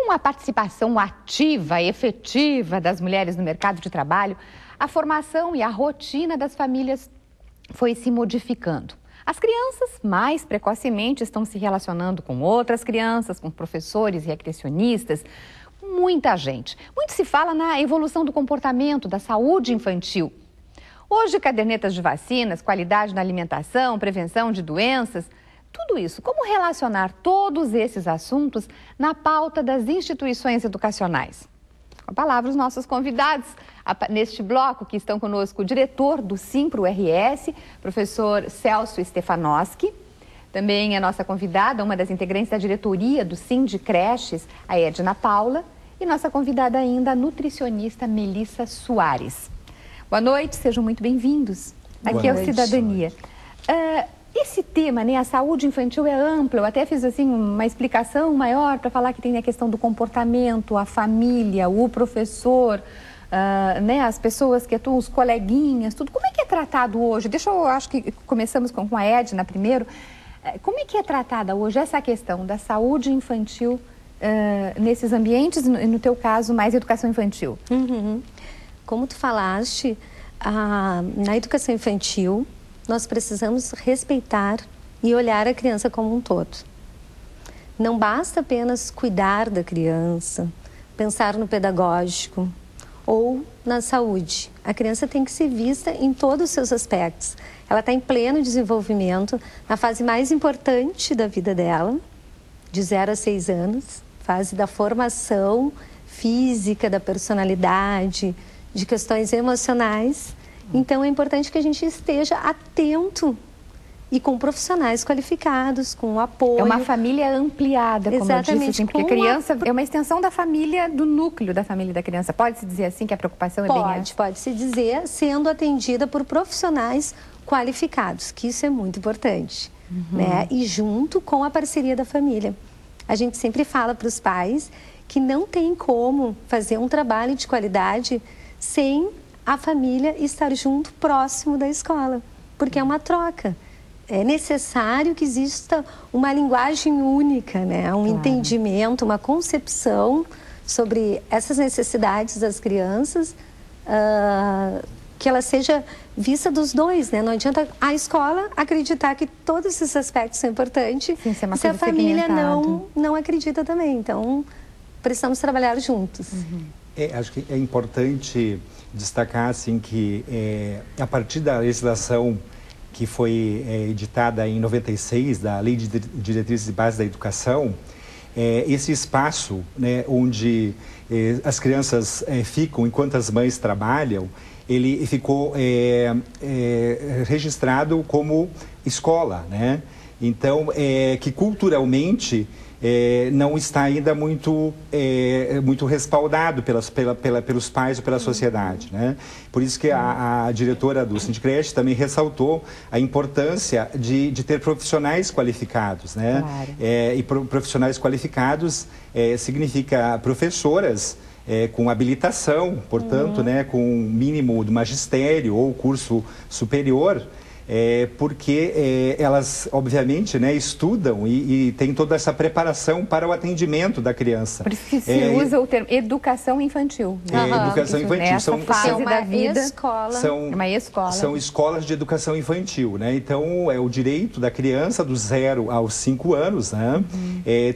Com a participação ativa e efetiva das mulheres no mercado de trabalho, a formação e a rotina das famílias foi se modificando. As crianças, mais precocemente, estão se relacionando com outras crianças, com professores, recreacionistas, muita gente. Muito se fala na evolução do comportamento, da saúde infantil. Hoje, cadernetas de vacinas, qualidade na alimentação, prevenção de doenças, tudo isso. Como relacionar todos esses assuntos na pauta das instituições educacionais? Com a palavra os nossos convidados neste bloco, que estão conosco o diretor do Simpro-RS, professor Celso Stefanowski. Também a nossa convidada, uma das integrantes da diretoria do Sindicreches, a Edna Paula. E nossa convidada ainda, a nutricionista Melissa Soares. Boa noite, sejam muito bem-vindos. Aqui é o Cidadania. Esse tema, né, a saúde infantil é amplo. Eu até fiz assim uma explicação maior para falar que tem a questão do comportamento, a família, o professor, né, as pessoas que atuam, os coleguinhas, tudo. Como é que é tratado hoje? Acho que começamos com a Edna primeiro. Como é que é tratada hoje essa questão da saúde infantil nesses ambientes, no teu caso, mais educação infantil? Como tu falaste, na educação infantil, nós precisamos respeitar e olhar a criança como um todo. Não basta apenas cuidar da criança, pensar no pedagógico ou na saúde. A criança tem que ser vista em todos os seus aspectos. Ela está em pleno desenvolvimento, na fase mais importante da vida dela, de 0 a 6 anos, fase da formação física, da personalidade, de questões emocionais. Então, é importante que a gente esteja atento e com profissionais qualificados, com apoio. É uma família ampliada, como eu disse, assim, porque a criança é uma extensão da família, do núcleo da família da criança. Pode-se dizer assim que a preocupação é bem essa? Pode-se dizer, sendo atendida por profissionais qualificados, que isso é muito importante, né? E junto com a parceria da família. A gente sempre fala para os pais que não tem como fazer um trabalho de qualidade sem a família estar junto, próximo da escola, porque é uma troca. É necessário que exista uma linguagem única, né? Um entendimento, uma concepção sobre essas necessidades das crianças, que ela seja vista dos dois, né? Não adianta a escola acreditar que todos esses aspectos são importantes, sim, se a família não acredita também. Então, precisamos trabalhar juntos. Acho que é importante destacar assim, que a partir da legislação que foi editada em 96, da Lei de Diretrizes e Bases da Educação, esse espaço, né, onde as crianças ficam enquanto as mães trabalham, ele ficou registrado como escola, né? Então, que culturalmente não está ainda muito respaldado pelos pais ou pela sociedade, né? Por isso que a diretora do Sindicreches também ressaltou a importância de ter profissionais qualificados, né? Claro. E profissionais qualificados significa professoras com habilitação, portanto, né, com mínimo do magistério ou curso superior, porque elas, obviamente, né, estudam e têm toda essa preparação para o atendimento da criança. Por isso que se usa o termo educação infantil. Né? Educação infantil. São fase da vida. Uma escola. São escolas de educação infantil, né? Então, é o direito da criança dos 0 aos 5 anos, né,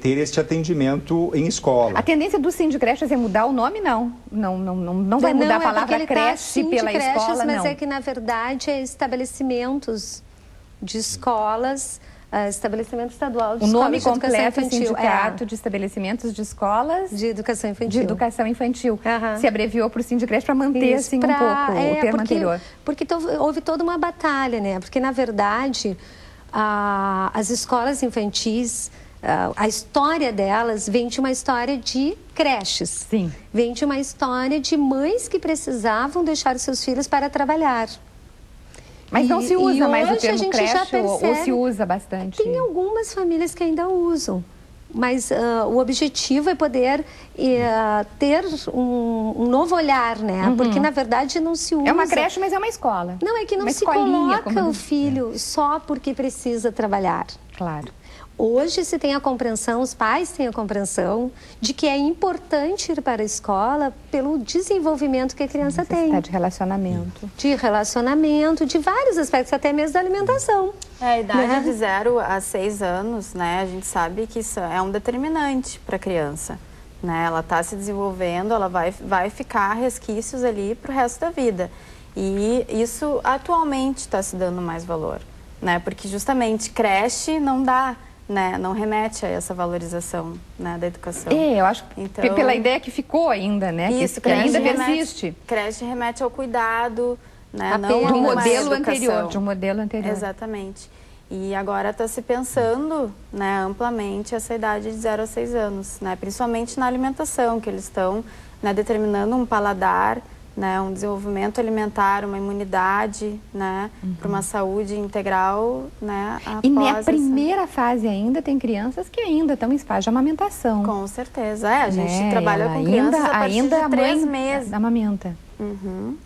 ter este atendimento em escola. A tendência do Sindicreches é mudar o nome, não. Não vai mudar a palavra creche pela escola, mas não. É que, na verdade, é estabelecimento de escolas, estabelecimento estadual de o nome escolas de educação completo infantil. Sindicato de Estabelecimentos de Escolas de Educação Infantil. De Educação Infantil. Se abreviou para o Sindicreches para manter assim, um pouco o termo anterior. Porque houve toda uma batalha, né? Porque, na verdade, as escolas infantis, a história delas vem de uma história de creches. Sim. Vem de uma história de mães que precisavam deixar seus filhos para trabalhar. Mas não se usa mais o termo creche ou se usa bastante? Tem algumas famílias que ainda usam, mas o objetivo é poder ter um novo olhar, né? Porque, na verdade, não se usa... É uma creche, mas é uma escola. Não, é que não se coloca o filho só porque precisa trabalhar. Claro. Hoje se tem a compreensão, os pais têm a compreensão de que é importante ir para a escola pelo desenvolvimento que a criança tem. De relacionamento. De relacionamento, de vários aspectos, até mesmo da alimentação. A idade de 0 a 6 anos, né, a gente sabe que isso é um determinante para a criança. Né? Ela está se desenvolvendo, ela vai ficar resquícios ali para o resto da vida. E isso atualmente está se dando mais valor, né? Porque justamente creche não dá, né, não remete a essa valorização, né, da educação. Eu acho que pela ideia que ficou ainda, né? Isso, que ainda persiste. Creche remete ao cuidado, né, não de um modelo anterior, de um modelo anterior. Exatamente. E agora está se pensando, né, amplamente essa idade de 0 a 6 anos, né, principalmente na alimentação, que eles estão, né, determinando um paladar, né, um desenvolvimento alimentar, uma imunidade, né, para uma saúde integral, né, e na primeira fase ainda tem crianças que ainda estão em fase de amamentação. Com certeza, a gente trabalha com crianças a partir de 3 meses. Amamenta.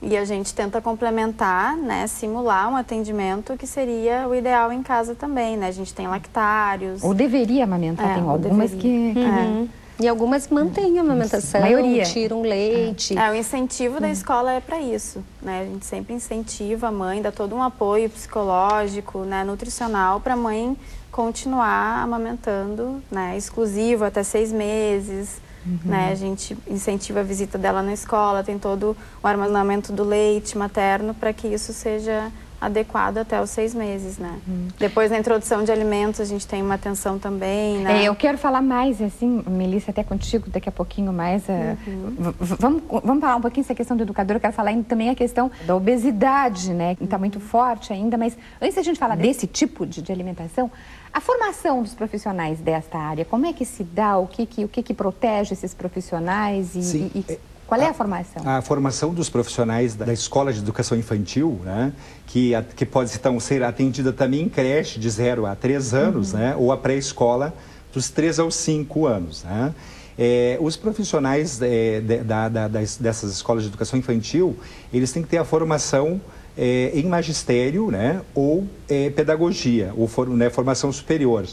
E a gente tenta complementar, né, simular um atendimento que seria o ideal em casa também, né, a gente tem lactários. Ou deveria amamentar, tem algumas que... E algumas mantêm a amamentação, tiram leite. O incentivo da escola é para isso, né? A gente sempre incentiva a mãe, dá todo um apoio psicológico, né, nutricional para a mãe continuar amamentando, né, exclusivo até 6 meses. Né? A gente incentiva a visita dela na escola, tem todo o armazenamento do leite materno para que isso seja adequado até os 6 meses, né? Depois, na introdução de alimentos, a gente tem uma atenção também, né? Eu quero falar mais, assim, Melissa, até contigo, daqui a pouquinho mais. Vamos falar um pouquinho dessa questão do educador. Eu quero falar também a questão da obesidade, né? Que está muito forte ainda, mas antes da gente falar desse tipo de alimentação, a formação dos profissionais desta área, como é que se dá? O que protege esses profissionais? Qual é a formação? A formação dos profissionais da Escola de Educação Infantil, né, que pode então ser atendida também em creche de 0 a 3 anos, né, ou a pré-escola dos 3 aos 5 anos. Né. Os profissionais dessas escolas de educação infantil, eles têm que ter a formação em magistério, né, ou pedagogia, ou formação superior.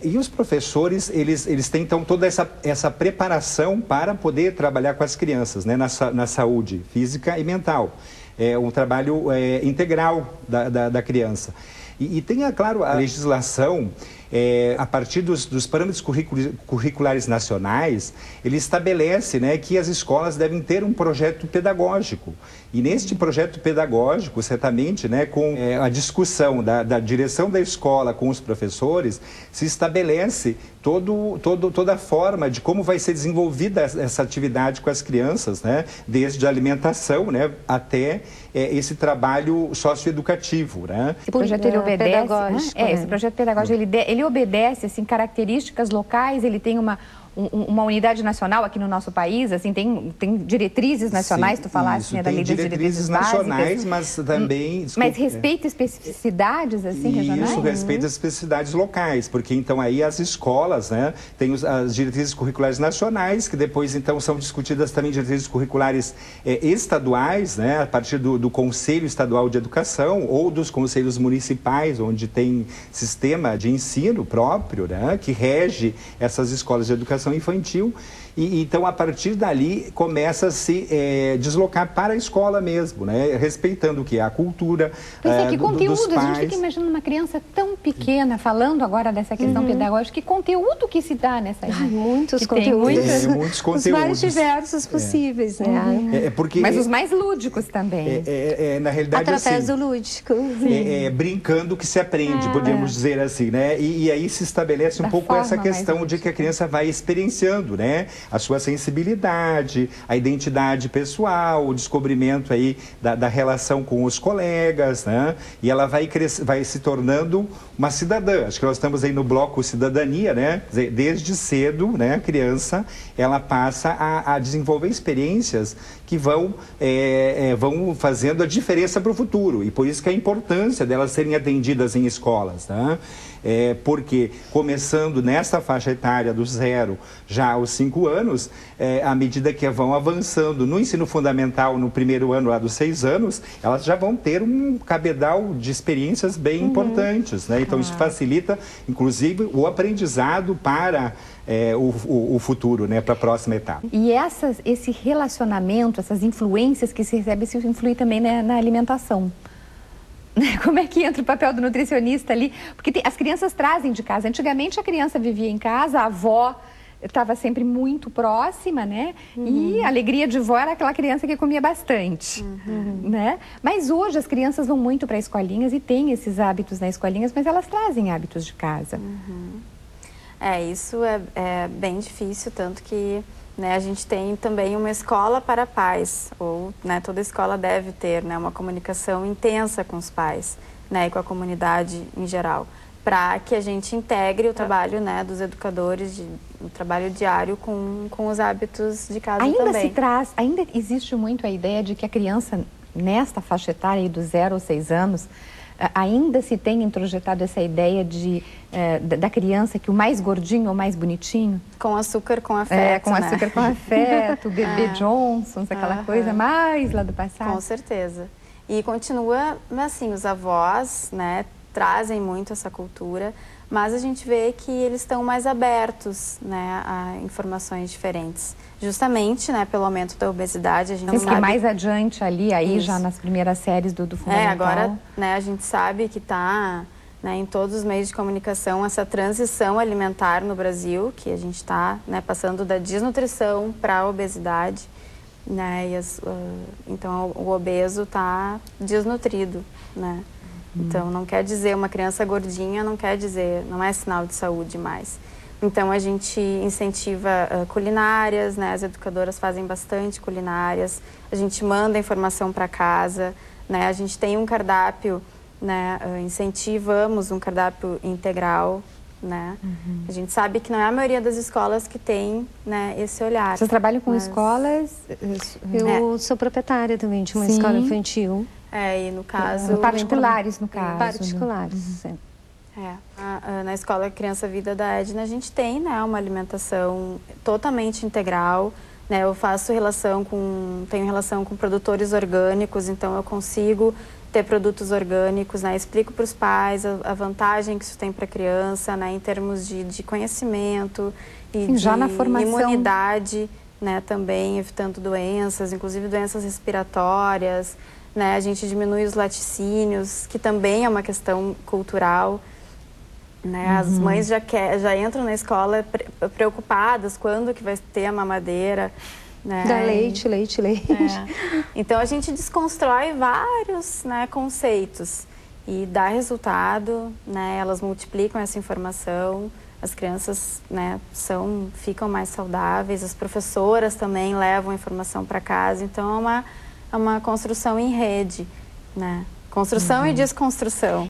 E os professores, eles têm então toda essa preparação para poder trabalhar com as crianças, né, na saúde física e mental. É um trabalho integral da criança. E tem, claro, a legislação, a partir dos parâmetros curriculares nacionais, ele estabelece, né, que as escolas devem ter um projeto pedagógico. E neste projeto pedagógico, certamente, né, com a discussão da direção da escola com os professores, se estabelece toda a forma de como vai ser desenvolvida essa atividade com as crianças, né, desde a alimentação, né, até esse trabalho socioeducativo, né? Esse projeto ele obedece, esse projeto pedagógico ele obedece assim características locais, ele tem uma unidade nacional aqui no nosso país, assim, tem diretrizes nacionais, tu falaste, né, da lei das diretrizes nacionais, mas também... Mas respeita especificidades, assim, regionais? Isso, respeita as especificidades locais, porque então aí as escolas, né, têm as diretrizes curriculares nacionais, que depois então são discutidas também diretrizes curriculares estaduais, né, a partir do Conselho Estadual de Educação ou dos conselhos municipais, onde tem sistema de ensino próprio, né, que rege essas escolas de educação infantil. E então, a partir dali, começa a se deslocar para a escola mesmo, né? Respeitando o que é a cultura que conteúdo, dos pais. A gente fica imaginando uma criança tão pequena, falando agora dessa questão pedagógica, que conteúdo que se dá nessa idade? Muitos conteúdos. Muitos conteúdos. Os mais diversos possíveis, né? Mas os mais lúdicos também. Na realidade, através assim, do lúdico. Brincando que se aprende, podemos dizer assim, né? E aí se estabelece um pouco essa questão de que a criança vai experienciando, né, a sua sensibilidade, a identidade pessoal, o descobrimento aí da relação com os colegas, né? E ela vai se tornando uma cidadã. Acho que nós estamos aí no bloco cidadania, né? Desde cedo, né, a criança, ela passa a desenvolver experiências que vão fazendo a diferença para o futuro. E por isso que a importância delas serem atendidas em escolas, né? Porque começando nessa faixa etária do 0 já aos 5 anos, à medida que vão avançando no ensino fundamental, no primeiro ano lá dos 6 anos, elas já vão ter um cabedal de experiências bem importantes, né? Então, isso facilita, inclusive, o aprendizado para o futuro, né? Para a próxima etapa. E esse relacionamento, essas influências que se recebe, isso influi também, né, na alimentação. Como é que entra o papel do nutricionista ali? Porque as crianças trazem de casa. Antigamente a criança vivia em casa, a avó estava sempre muito próxima, né? E a alegria de vó era aquela criança que comia bastante, né? Mas hoje as crianças vão muito para escolinhas e têm esses hábitos nas escolinhas, mas elas trazem hábitos de casa. Isso é bem difícil, tanto que, né, a gente tem também uma escola para pais, ou, né, toda escola deve ter, né, uma comunicação intensa com os pais, né, e com a comunidade em geral, para que a gente integre o trabalho, né, dos educadores, o trabalho diário com os hábitos de casa também. Ainda existe muito a ideia de que a criança, nesta faixa etária aí dos 0 aos 6 anos, ainda se tem introjetado essa ideia da criança que o mais gordinho ou mais bonitinho? Com açúcar com afeto, com açúcar com afeto, bebê Johnsons, aquela coisa mais lá do passado. Com certeza. E continua, assim, os avós, né, trazem muito essa cultura, mas a gente vê que eles estão mais abertos, né, a informações diferentes. Justamente, né, pelo aumento da obesidade, a gente sabe... que mais adiante ali, aí já nas primeiras séries do fundamental. Agora, né, a gente sabe que está, né, em todos os meios de comunicação essa transição alimentar no Brasil, que a gente está, né, passando da desnutrição para a obesidade, né, então o obeso está desnutrido, né. Então, não quer dizer uma criança gordinha, não é sinal de saúde mais. Então, a gente incentiva culinárias, né? As educadoras fazem bastante culinárias, a gente manda informação para casa, né? A gente tem um cardápio, né? Incentivamos um cardápio integral, né? A gente sabe que não é a maioria das escolas que tem, né, esse olhar. Vocês trabalham com escolas? Eu sou proprietária também de uma escola infantil. E no caso... Particulares, no caso. Particulares, sim. Na Escola Criança Vida da Edna, a gente tem, né, uma alimentação totalmente integral, né? Eu tenho relação com produtores orgânicos, então eu consigo ter produtos orgânicos, né? Explico para os pais a vantagem que isso tem para a criança, né, em termos de conhecimento e de já na formação. Imunidade, né, também evitando doenças, inclusive doenças respiratórias, né? A gente diminui os laticínios, que também é uma questão cultural, né? As mães já entram na escola preocupadas quando que vai ter a mamadeira, né? Dá leite. Então a gente desconstrói vários, né, conceitos e dá resultado, né? Elas multiplicam essa informação, as crianças, né, ficam mais saudáveis, as professoras também levam a informação para casa, então é uma construção em rede, né? Construção e desconstrução.